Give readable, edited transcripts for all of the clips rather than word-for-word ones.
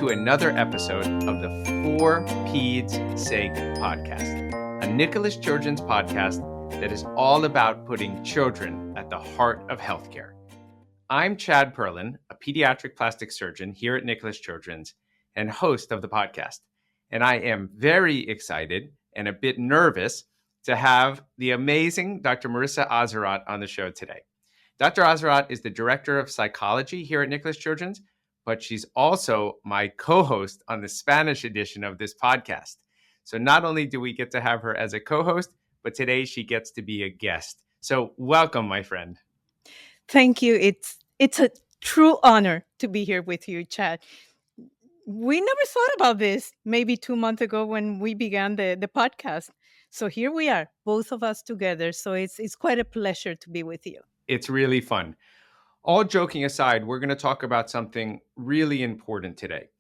to another episode of the For Peds Sake podcast, a Nicklaus Children's podcast that is all about putting children at the heart of healthcare. I'm Chad Perlin, a pediatric plastic surgeon here at Nicklaus Children's and host of the podcast. And I am very excited and a bit nervous to have the amazing Dr. Marissa Azarat on the show today. Dr. Azarat is the director of psychology here at Nicklaus Children's, but she's also my co-host on the Spanish edition of this podcast. So not only do we get to have her as a co-host, but today she gets to be a guest. So welcome, my friend. Thank you. It's a true honor to be here with you, Chad. We never thought about this maybe 2 months ago when we began the podcast. So here we are, both of us together. So it's quite a pleasure to be with you. It's really fun. All joking aside, we're going to talk about something really important today.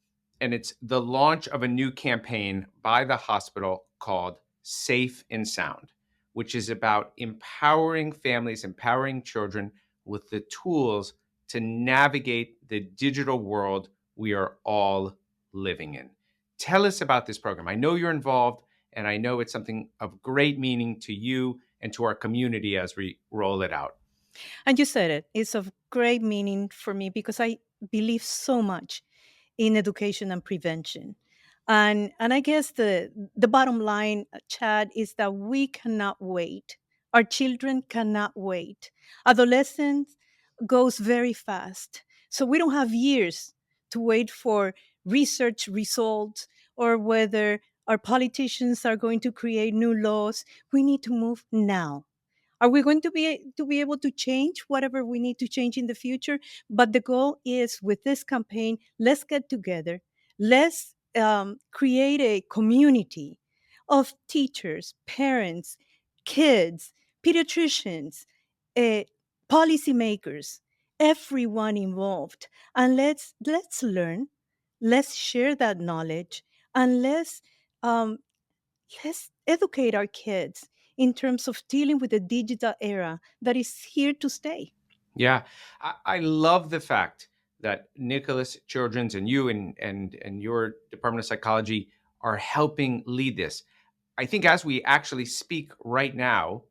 And it's the launch of a new campaign by the hospital called Safe and Sound, which is about empowering families, empowering children with the tools to navigate the digital world we are all living in. Tell us about this program. I know you're involved, and I know it's something of great meaning to you and to our community as we roll it out. And you said it. It's of great meaning for me because I believe so much in education and prevention. And I guess the bottom line, Chad, is that we cannot wait. Our children cannot wait. Adolescence goes very fast. So we don't have years to wait for research results or whether our politicians are going to create new laws. We need to move now. Are we going to be able to change whatever we need to change in the future? But the goal is with this campaign, let's get together. Let's create a community of teachers, parents, kids, pediatricians, uh, policymakers, everyone involved, and let's learn, let's share that knowledge, and um, let's educate our kids in terms of dealing with the digital era that is here to stay. Yeah, I love the fact that Nicklaus Children's and you and your Department of Psychology are helping lead this. I think as we actually speak right now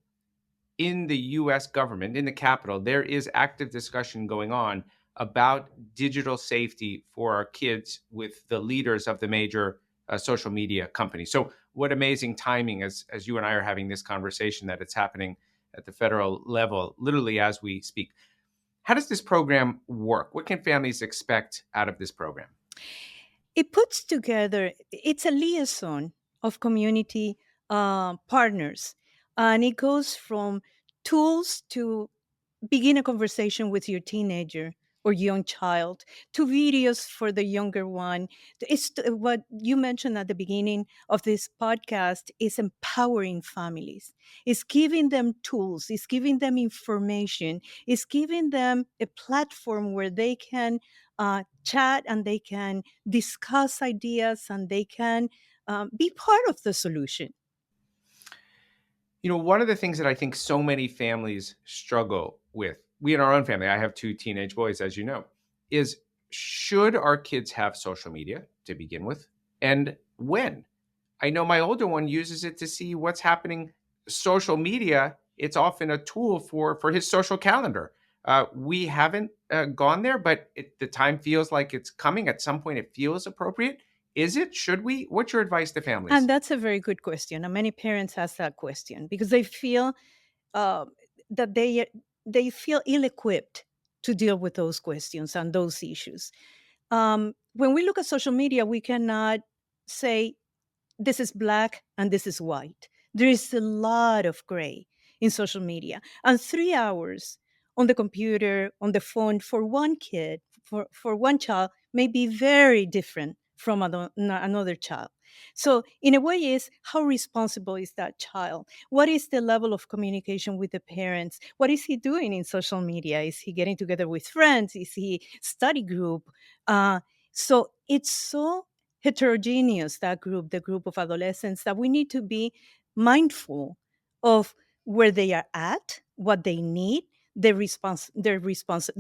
in the US government, in the Capitol, there is active discussion going on about digital safety for our kids with the leaders of the major social media companies. So what amazing timing as you and I are having this conversation that it's happening at the federal level, literally as we speak. How does this program work? What can families expect out of this program? It puts together, it's a liaison of community partners, and it goes from tools to begin a conversation with your teenager or young child to videos for the younger one. It's what you mentioned at the beginning of this podcast is empowering families. It's giving them tools, it's giving them information, it's giving them a platform where they can chat and they can discuss ideas and they can be part of the solution. You know, one of the things that I think so many families struggle with, we in our own family, I have 2 teenage boys, as you know, is should our kids have social media to begin with? And when? I know my older one uses it to see what's happening. Social media, it's often a tool for his social calendar. We haven't gone there, but the time feels like it's coming. At some point, it feels appropriate. Is it? Should we? What's your advice to families? And that's a very good question. And many parents ask that question because they feel uh, that they feel ill-equipped to deal with those questions and those issues. When we look at social media, we cannot say this is black and this is white. There is a lot of gray in social media, and 3 hours on the computer, on the phone for one kid, for one child, may be very different from another child. So, in a way, is how responsible is that child? What is the level of communication with the parents? What is he doing in social media? Is he getting together with friends? Is he study group? So it's so heterogeneous, that group, the group of adolescents, that we need to be mindful of where they are at, what they need, the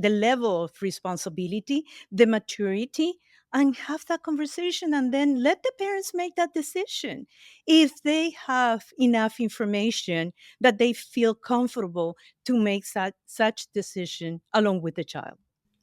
level of responsibility, the maturity, and have that conversation, and then let the parents make that decision if they have enough information that they feel comfortable to make such decision along with the child.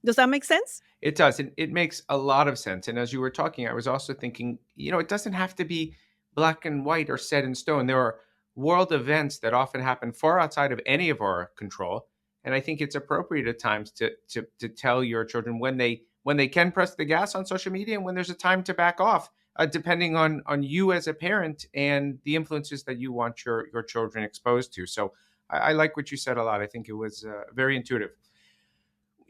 Does that make sense? It does. It makes a lot of sense. And as you were talking, I was also thinking, it doesn't have to be black and white or set in stone. There are world events that often happen far outside of any of our control. And I think it's appropriate at times to tell your children when they can press the gas on social media and when there's a time to back off, depending on you as a parent and the influences that you want your children exposed to. So I like what you said a lot. I think it was very intuitive.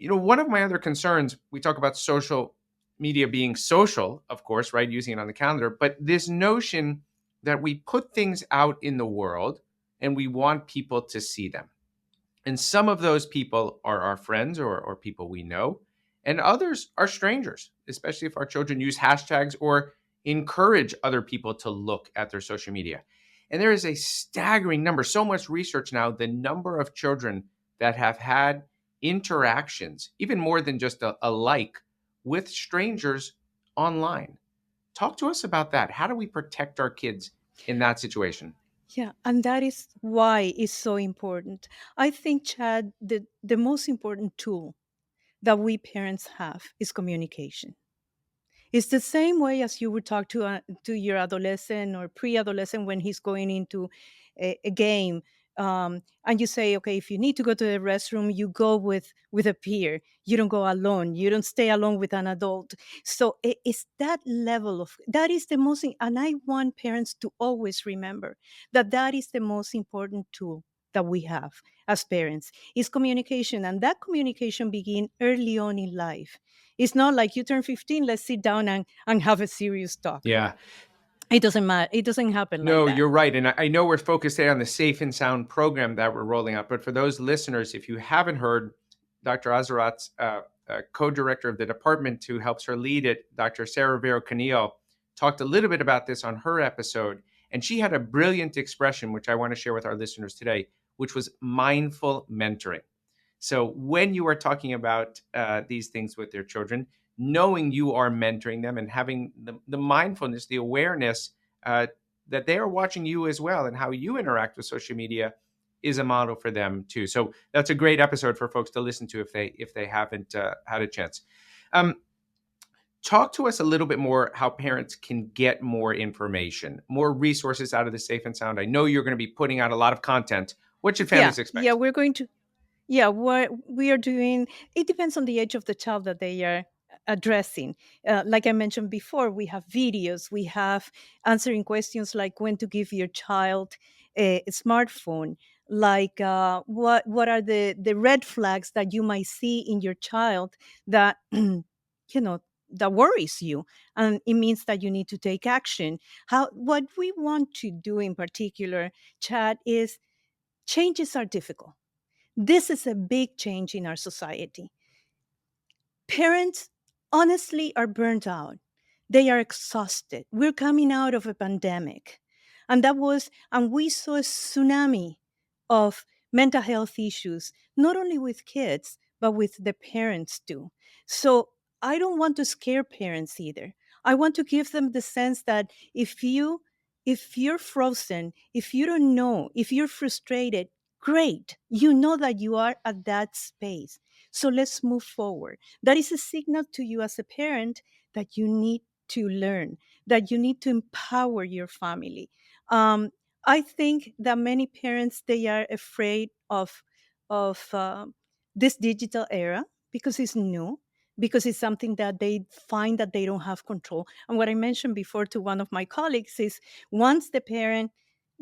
One of my other concerns, we talk about social media being social, of course, right? Using it on the calendar, but this notion that we put things out in the world and we want people to see them. And some of those people are our friends or people we know, and others are strangers, especially if our children use hashtags or encourage other people to look at their social media. And there is a staggering number, so much research now, the number of children that have had interactions, even more than just a like, with strangers online. Talk to us about that. How do we protect our kids in that situation? Yeah, and that is why it's so important. I think, Chad, the most important tool that we parents have is communication. It's the same way as you would talk to your adolescent or pre-adolescent when he's going into a game, and you say, okay, if you need to go to the restroom, you go with a peer. You don't go alone. You don't stay alone with an adult. So it's that level of that is the most, and I want parents to always remember that that is the most important tool that we have as parents is communication, and that communication begin early on in life. It's not like you turn 15, let's sit down and have a serious talk. Yeah. It doesn't matter. It doesn't happen like No, that. you're right. And I know we're focused today on the Safe and Sound program that we're rolling out. But for those listeners, if you haven't heard, Dr. Azarat's co-director of the department who helps her lead it, Dr. Sarah Vero Canillo, talked a little bit about this on her episode. And she had a brilliant expression, which I want to share with our listeners today, which was mindful mentoring. So when you are talking about these things with your children, knowing you are mentoring them and having the mindfulness, the awareness that they are watching you as well and how you interact with social media is a model for them too. So that's a great episode for folks to listen to if they haven't had a chance. Talk to us a little bit more how parents can get more information, more resources out of the Safe and Sound. I know you're going to be putting out a lot of content. What should Yeah, families yeah, expect? we're going to. Yeah, what we are doing, it depends on the age of the child that they are addressing. Like I mentioned before, we have videos, we have answering questions like when to give your child a smartphone, like what are the red flags that you might see in your child that that worries you, and it means that you need to take action. How what we want to do in particular, Chad, is changes are difficult. This is a big change in our society. Parents honestly are burnt out. They are exhausted. We're coming out of a pandemic. And we saw a tsunami of mental health issues, not only with kids, but with the parents too. So I don't want to scare parents either. I want to give them the sense that if you're frozen, if you don't know, if you're frustrated, great. You know that you are at that space. So let's move forward. That is a signal to you as a parent that you need to learn, that you need to empower your family. Um, I think that many parents they are afraid of this digital era because it's new, because it's something that they find that they don't have control. And what I mentioned before to one of my colleagues is once the parent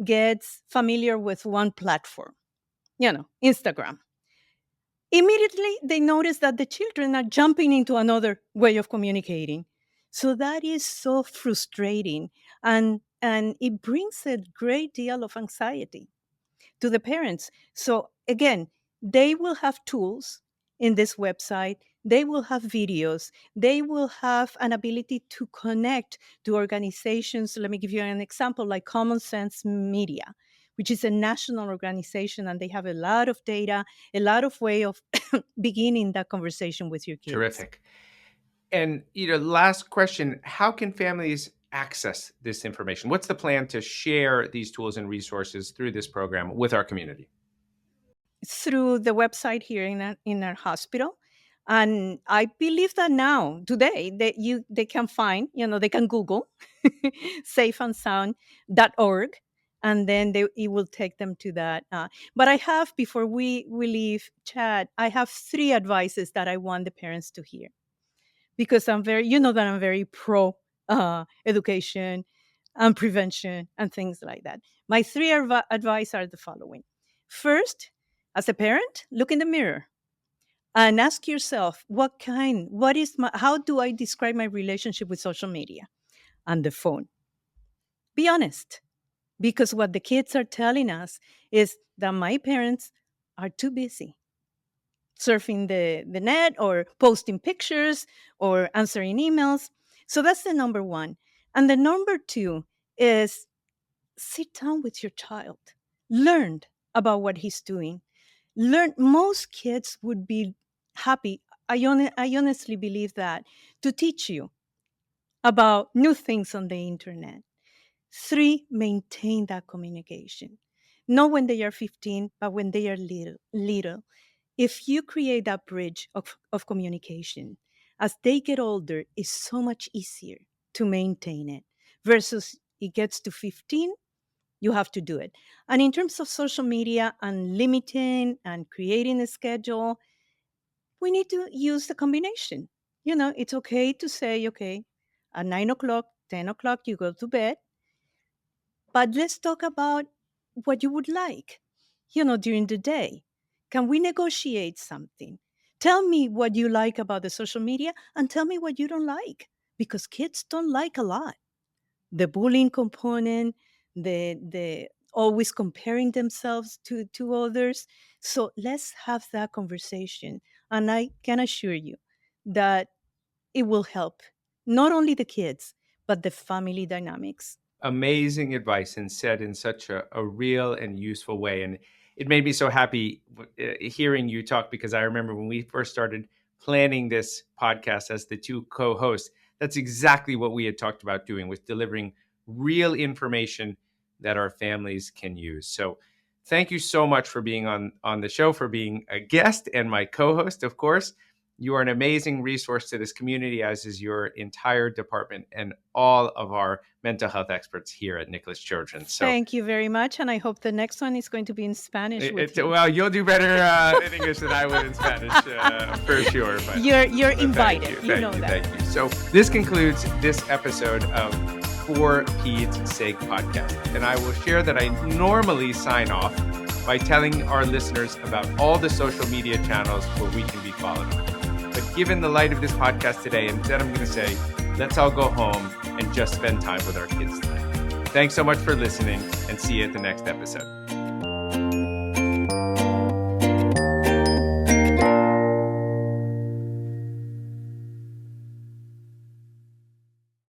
gets familiar with one platform, Instagram, immediately they notice that the children are jumping into another way of communicating. So that is so frustrating, and it brings a great deal of anxiety to the parents. So again, they will have tools in this website, they will have videos, they will have an ability to connect to organizations. Let me give you an example like Common Sense Media, which is a national organization, and they have a lot of data, a lot of way of beginning that conversation with your kids. Terrific. And, last question, how can families access this information? What's the plan to share these tools and resources through this program with our community? Through the website here in our hospital. And I believe that now, today, they can find, they can Google safeandsound.org, and then it will take them to that. But I have, before we leave, Chad, I have 3 advices that I want the parents to hear, because that I'm very pro education and prevention and things like that. My 3 advice are the following. First, as a parent, look in the mirror and ask yourself, how do I describe my relationship with social media and the phone? Be honest, because what the kids are telling us is that my parents are too busy surfing the net or posting pictures or answering emails. So that's the number one. And the number 2 is sit down with your child, learn about what he's doing. Most kids would be happy. I honestly believe that, to teach you about new things on the internet. 3, maintain that communication. Not when they are 15, but when they are little. If you create that bridge of communication, as they get older, it's so much easier to maintain it, versus it gets to 15, you have to do it. And in terms of social media and limiting and creating a schedule, we need to use the combination. It's okay to say, okay, at 9 o'clock, 10 o'clock, you go to bed, but let's talk about what you would like, during the day. Can we negotiate something? Tell me what you like about the social media and tell me what you don't like, because kids don't like a lot. The bullying component, the always comparing themselves to others. So let's have that conversation. And I can assure you that it will help not only the kids, but the family dynamics. Amazing advice, and said in such a real and useful way. And it made me so happy hearing you talk, because I remember when we first started planning this podcast as the 2 co-hosts, that's exactly what we had talked about doing, with delivering real information that our families can use. So thank you so much for being on the show, for being a guest and my co-host, of course. You are an amazing resource to this community, as is your entire department and all of our mental health experts here at Nicklaus Children. So Thank you very much. And I hope the next one is going to be in Spanish with you. Well, you'll do better in English than I would in Spanish, for sure. But you're invited. Thank you. So this concludes this episode of For Peds' Sake podcast. And I will share that I normally sign off by telling our listeners about all the social media channels where we can be followed. But given the light of this podcast today, instead I'm going to say, let's all go home and just spend time with our kids tonight. Thanks so much for listening, and see you at the next episode.